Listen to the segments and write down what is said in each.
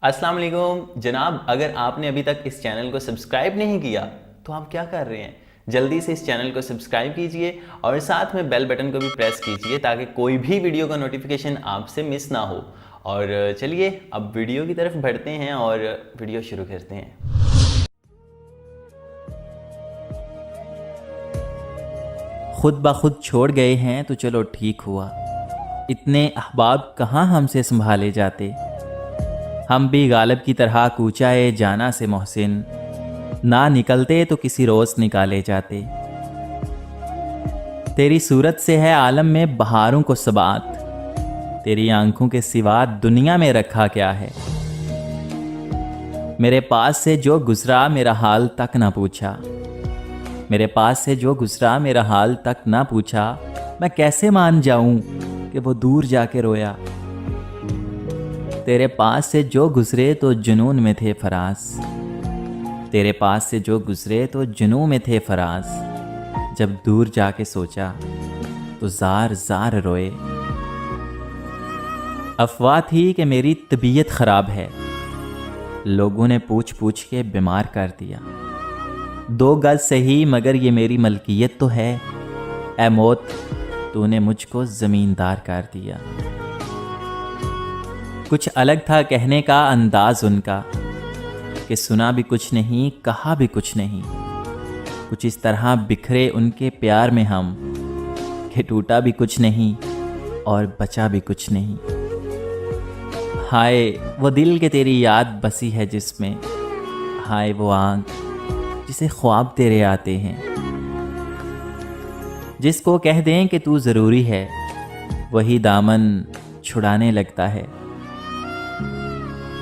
अस्सलाम वालेकुम जनाब, अगर आपने अभी तक इस चैनल को सब्सक्राइब नहीं किया तो आप क्या कर रहे हैं। जल्दी से इस चैनल को सब्सक्राइब कीजिए और साथ में बेल बटन को भी प्रेस कीजिए ताकि कोई भी वीडियो का नोटिफिकेशन आपसे मिस ना हो। और चलिए अब वीडियो की तरफ बढ़ते हैं और वीडियो शुरू करते हैं। खुद ब खुद छोड़ गए हैं तो चलो ठीक हुआ, इतने अहबाब कहाँ हमसे संभाले जाते। हम भी गालिब की तरह कूचाए जाना से मोहसिन, ना निकलते तो किसी रोज़ निकाले जाते। तेरी सूरत से है आलम में बहारों को सबात, तेरी आंखों के सिवा दुनिया में रखा क्या है। मेरे पास से जो गुजरा मेरा हाल तक ना पूछा, मेरे पास से जो गुजरा मेरा हाल तक ना पूछा, मैं कैसे मान जाऊं कि वो दूर जाके रोया। तेरे पास से जो गुजरे तो जुनून में थे फराज, तेरे पास से जो गुजरे तो जुनून में थे फराज। जब दूर जाके सोचा तो जार जार रोए। अफवाह थी कि मेरी तबीयत ख़राब है, लोगों ने पूछ पूछ के बीमार कर दिया। 2 गज सही मगर ये मेरी मलकियत तो है, ए मौत तूने मुझको ज़मींदार कर दिया। कुछ अलग था कहने का अंदाज उनका, कि सुना भी कुछ नहीं कहा भी कुछ नहीं। कुछ इस तरह बिखरे उनके प्यार में हम, कि टूटा भी कुछ नहीं और बचा भी कुछ नहीं। हाय वो दिल के तेरी याद बसी है जिसमें, हाय वो आँख जिसे ख्वाब तेरे आते हैं। जिसको कह दें कि तू ज़रूरी है, वही दामन छुड़ाने लगता है।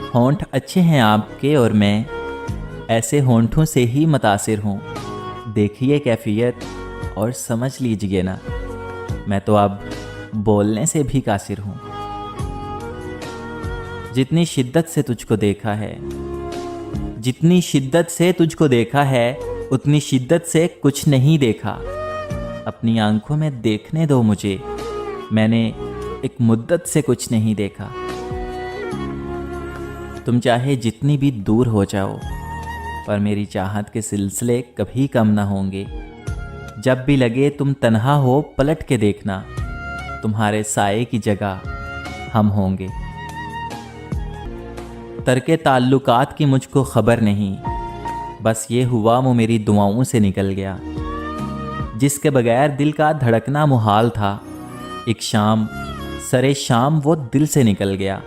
होंठ अच्छे हैं आपके और मैं ऐसे होंठों से ही मुतासिर हूँ। देखिए कैफियत और समझ लीजिए ना, मैं तो अब बोलने से भी कासिर हूँ। जितनी शिद्दत से तुझको देखा है, जितनी शिद्दत से तुझको देखा है, उतनी शिद्दत से कुछ नहीं देखा। अपनी आंखों में देखने दो मुझे, मैंने एक मुद्दत से कुछ नहीं देखा। तुम चाहे जितनी भी दूर हो जाओ, पर मेरी चाहत के सिलसिले कभी कम ना होंगे। जब भी लगे तुम तन्हा हो पलट के देखना, तुम्हारे साए की जगह हम होंगे। तरके ताल्लुकात की मुझको खबर नहीं, बस ये हुआ वो मेरी दुआओं से निकल गया। जिसके बगैर दिल का धड़कना मुहाल था, एक शाम सरे शाम वो दिल से निकल गया।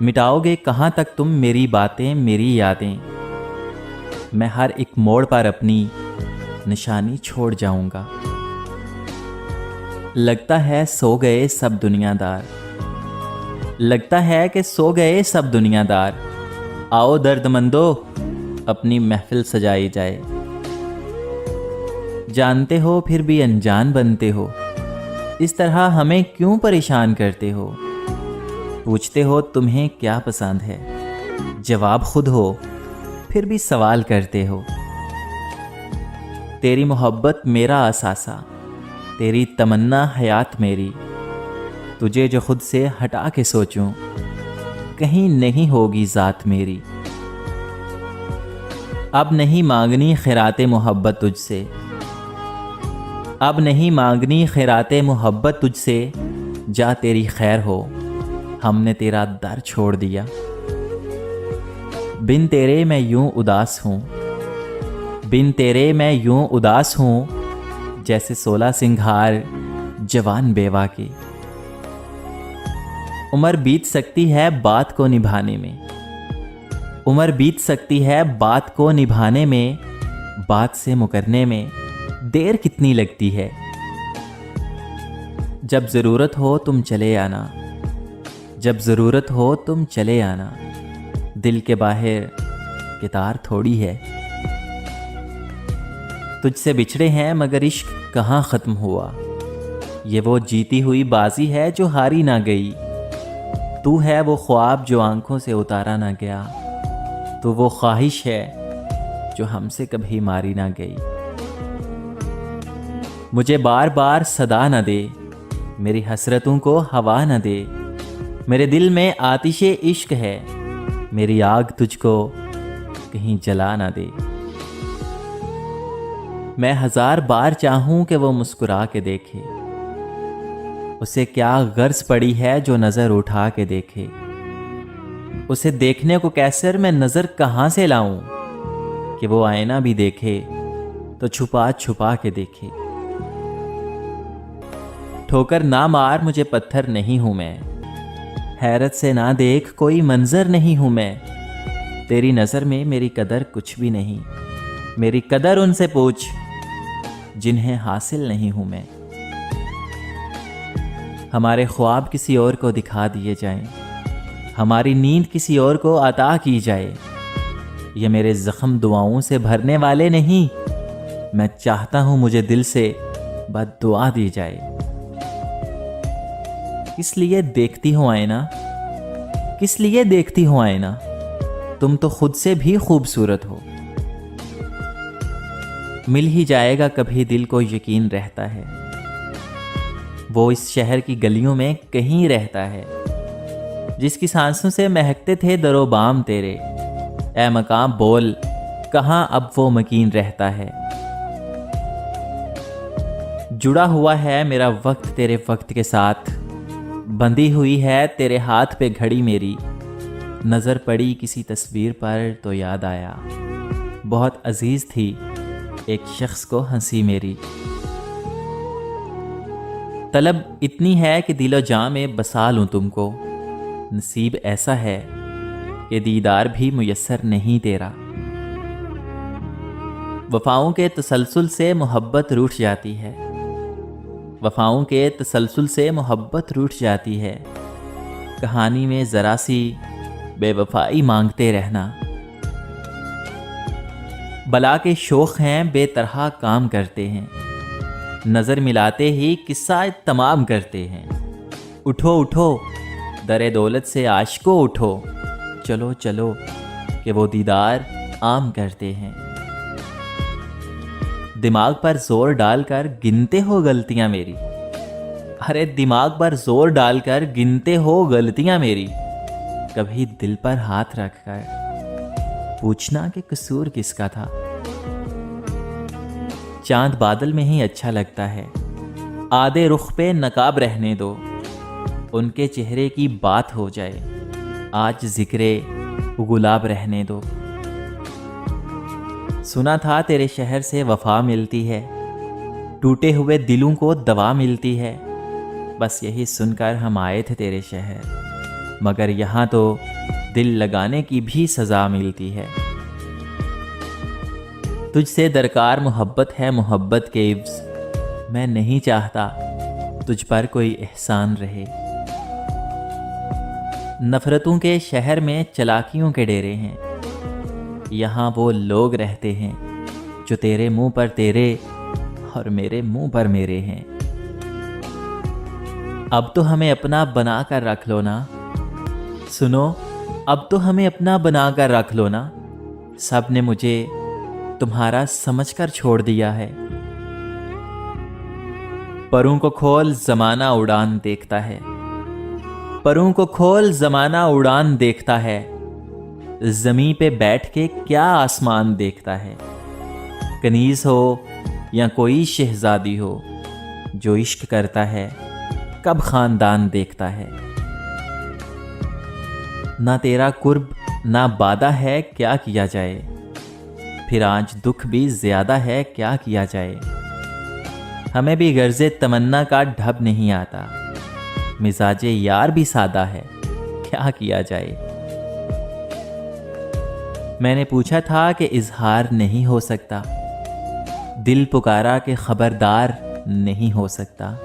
मिटाओगे कहाँ तक तुम मेरी बातें मेरी यादें, मैं हर एक मोड़ पर अपनी निशानी छोड़ जाऊंगा। लगता है सो गए सब दुनियादार, लगता है कि सो गए सब दुनियादार। आओ दर्दमंदो अपनी महफिल सजाई जाए। जानते हो फिर भी अनजान बनते हो, इस तरह हमें क्यों परेशान करते हो। पूछते हो तुम्हें क्या पसंद है, जवाब खुद हो फिर भी सवाल करते हो। तेरी मोहब्बत मेरा असासा, तेरी तमन्ना हयात मेरी। तुझे जो खुद से हटा के सोचूं, कहीं नहीं होगी ज़ात मेरी। अब नहीं मांगनी खैराते मोहब्बत तुझसे, अब नहीं मांगनी खैराते मोहब्बत तुझसे। जा तेरी खैर हो, हमने तेरा दर छोड़ दिया। बिन तेरे मैं यूं उदास हूँ, बिन तेरे मैं यूं उदास हूँ, जैसे 16 सिंघार जवान बेवा की। उम्र बीत सकती है बात को निभाने में, उम्र बीत सकती है बात को निभाने में। बात से मुकरने में देर कितनी लगती है। जब ज़रूरत हो तुम चले आना, जब ज़रूरत हो तुम चले आना। दिल के बाहर कितार थोड़ी है। तुझसे बिछड़े हैं मगर इश्क कहाँ ख़त्म हुआ। ये वो जीती हुई बाजी है जो हारी ना गई। तू है वो ख्वाब जो आंखों से उतारा ना गया। तू वो ख्वाहिश है जो हमसे कभी मारी ना गई। मुझे बार बार सदा न दे, मेरी हसरतों को हवा न दे। मेरे दिल में आतिशे इश्क है, मेरी आग तुझको कहीं जला ना दे। मैं 1000 बार चाहूं कि वो मुस्कुरा के देखे, उसे क्या गर्ज पड़ी है जो नजर उठा के देखे। उसे देखने को कैसर मैं नजर कहां से लाऊं, कि वो आईना भी देखे तो छुपा छुपा के देखे। ठोकर ना मार मुझे पत्थर नहीं हूं मैं, हैरत से ना देख कोई मंजर नहीं हूं मैं। तेरी नजर में मेरी कदर कुछ भी नहीं, मेरी कदर उनसे पूछ जिन्हें हासिल नहीं हूं मैं। हमारे ख्वाब किसी और को दिखा दिए जाएं, हमारी नींद किसी और को अता की जाए। ये मेरे जख्म दुआओं से भरने वाले नहीं, मैं चाहता हूं मुझे दिल से बद्दुआ दी जाए। किस लिए देखती हो आईना, किस लिए देखती हो आईना, तुम तो खुद से भी खूबसूरत हो। मिल ही जाएगा कभी दिल को यकीन रहता है, वो इस शहर की गलियों में कहीं रहता है, जिसकी सांसों से महकते थे दरोबाम तेरे। ऐ मकाम बोल कहां अब वो मकीन रहता है। जुड़ा हुआ है मेरा वक्त तेरे वक्त के साथ, बंधी हुई है तेरे हाथ पे घड़ी मेरी। नज़र पड़ी किसी तस्वीर पर तो याद आया, बहुत अजीज थी एक शख्स को हंसी मेरी। तलब इतनी है कि दिलो जां में बसा लूं तुमको, नसीब ऐसा है कि दीदार भी मुयस्सर नहीं तेरा। वफाओं के तसलसल से मोहब्बत रूठ जाती है, वफाओं के तसलसल से मोहब्बत रूठ जाती है। कहानी में ज़रा सी बेवफाई मांगते रहना। बला के शौक़ हैं बेतरहा काम करते हैं, नज़र मिलाते ही किस्सा तमाम करते हैं। उठो उठो दरे दौलत से आशिको उठो, चलो चलो कि वो दीदार आम करते हैं। दिमाग पर जोर डालकर गिनते हो गलतियां मेरी, अरे दिमाग पर जोर डालकर गिनते हो गलतियां मेरी। कभी दिल पर हाथ रखकर पूछना कि कसूर किसका था। चांद बादल में ही अच्छा लगता है, आधे रुख पे नकाब रहने दो, उनके चेहरे की बात हो जाए, आज जिक्रे गुलाब रहने दो। सुना था तेरे शहर से वफा मिलती है, टूटे हुए दिलों को दवा मिलती है। बस यही सुनकर हम आए थे तेरे शहर, मगर यहाँ तो दिल लगाने की भी सज़ा मिलती है। तुझसे दरकार मोहब्बत है मोहब्बत के इव्ज़, मैं नहीं चाहता तुझ पर कोई एहसान रहे। नफ़रतों के शहर में चलाकियों के डेरे हैं, यहाँ वो लोग रहते हैं जो तेरे मुंह पर तेरे और मेरे मुंह पर मेरे हैं। अब तो हमें अपना बना कर रख लो ना, सुनो अब तो हमें अपना बना कर रख लो ना। सब ने मुझे तुम्हारा समझकर छोड़ दिया है। परों को खोल ज़माना उड़ान देखता है, परों को खोल ज़माना उड़ान देखता है। ज़मीं पे बैठ के क्या आसमान देखता है। कनीज़ हो या कोई शहज़ादी हो, जो इश्क करता है कब ख़ानदान देखता है। ना तेरा कुर्ब ना बादा है क्या किया जाए, फिर आज दुख भी ज़्यादा है क्या किया जाए। हमें भी गर्ज़े तमन्ना का ढब नहीं आता, मिजाजे यार भी सादा है क्या किया जाए। मैंने पूछा था कि इजहार नहीं हो सकता, दिल पुकारा कि खबरदार नहीं हो सकता।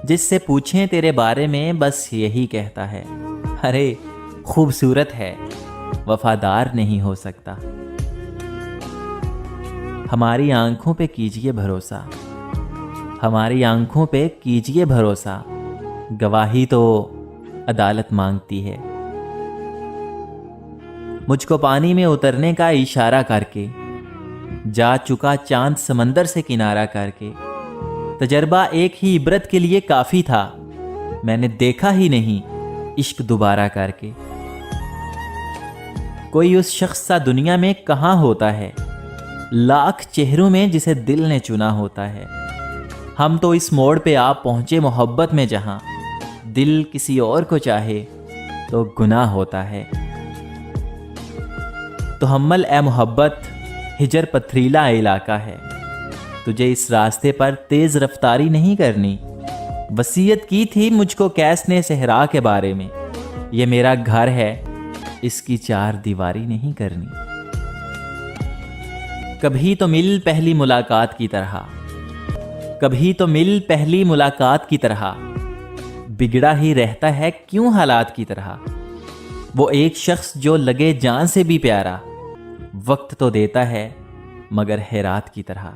जिससे पूछें तेरे बारे में बस यही कहता है, अरे खूबसूरत है वफादार नहीं हो सकता। हमारी आंखों पे कीजिए भरोसा, हमारी आंखों पे कीजिए भरोसा, गवाही तो अदालत मांगती है। मुझको पानी में उतरने का इशारा करके जा चुका चांद समंदर से किनारा करके। तजर्बा एक ही इबरत के लिए काफ़ी था, मैंने देखा ही नहीं इश्क दोबारा करके। कोई उस शख्स सा दुनिया में कहाँ होता है, लाख चेहरों में जिसे दिल ने चुना होता है। हम तो इस मोड़ पे आप पहुंचे मोहब्बत में, जहां दिल किसी और को चाहे तो गुनाह होता है। तो हम्मल ए मोहब्बत, हिजर पथरीला इलाका है, तुझे इस रास्ते पर तेज रफ्तारी नहीं करनी। वसीयत की थी मुझको कैस ने सहरा के बारे में, ये मेरा घर है, इसकी चार दीवारी नहीं करनी। कभी तो मिल पहली मुलाकात की तरह, कभी तो मिल पहली मुलाकात की तरह, बिगड़ा ही रहता है क्यों हालात की तरह। वो एक शख्स जो लगे जान से भी प्यारा, वक्त तो देता है मगर हैरात की तरह।